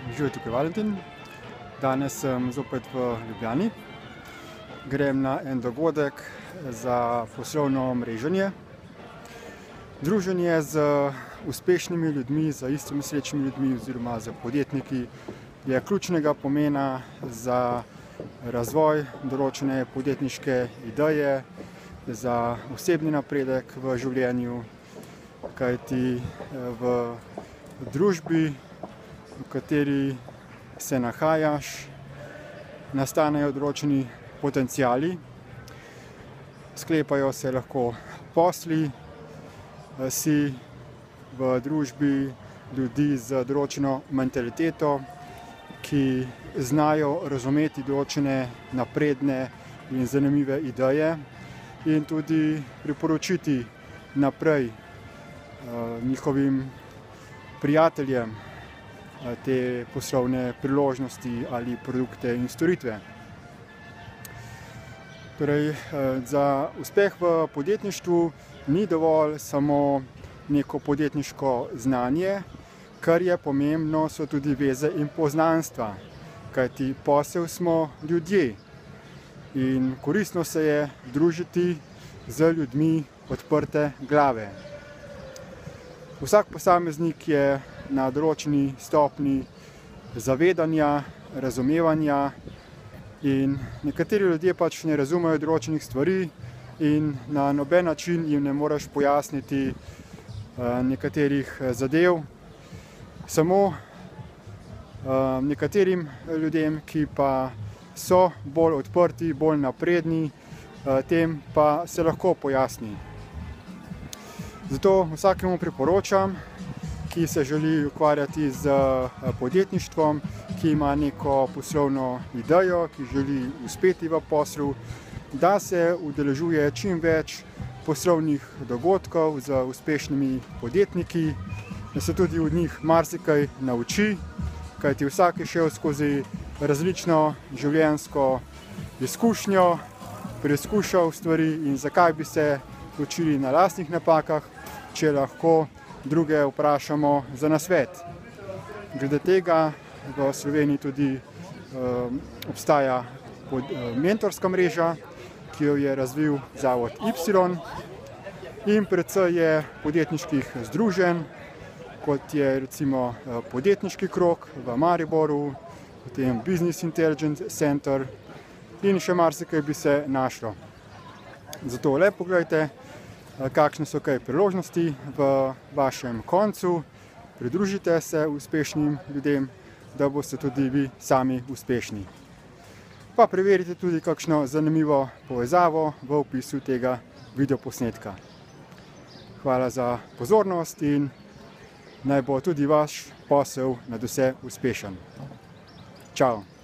Živijo, tukaj Valentin. Danes sem zopet v Ljubljani. Grem na en dogodek za poslovno mreženje. Druženje z uspešnimi ljudmi, z istomislečimi ljudmi oziroma z podjetniki je ključnega pomena za razvoj določene podjetniške ideje, za osebni napredek v življenju, kajti v družbi, v kateri se nahajaš, nastanejo določeni potenciali, sklepajo se lahko posli, si v družbi ljudi z določeno mentaliteto, ki znajo razumeti določene napredne in zanimive ideje in tudi priporočiti naprej njihovim prijateljem te poslovne priložnosti ali produkte in storitve. Torej, za uspeh v podjetništvu ni dovolj samo neko podjetniško znanje, kar je pomembno, so tudi veze in poznanstva, kajti posel smo ljudje in koristno se je družiti z ljudmi odprte glave. Vsak posameznik je na določeni stopnji zavedanja, razumevanja in nekateri ljudje pač ne razumejo določenih stvari in na noben način jim ne moreš pojasniti nekaterih zadev. Samo nekaterim ljudem, ki pa so bolj odprti, bolj napredni, tem pa se lahko pojasni. Zato vsakemu priporočam, ki se želi ukvarjati z podjetništvom, ki ima neko poslovno idejo, ki želi uspeti v poslu, da se udeležuje čim več poslovnih dogodkov z uspešnimi podjetniki, da se tudi od njih marsikaj nauči, kajti vsak je šel skozi različno življenjsko izkušnjo, preizkušal stvari in zakaj bi se učili na lastnih napakah, če lahko druge vprašamo za nasvet. Glede tega v Sloveniji tudi obstaja mentorska mreža, ki jo je razvil Zavod Y, in precej je podjetniških združenj, kot je recimo Podjetniški krog v Mariboru, potem Business Intelligence Center in še marsikaj bi se našlo. Zato le pogledajte, kakšne so kaj priložnosti v vašem koncu, pridružite se uspešnim ljudem, da boste tudi vi sami uspešni. Pa preverite tudi kakšno zanimivo povezavo v opisu tega videoposnetka. Hvala za pozornost in naj bo tudi vaš posel nadvse uspešen. Čau!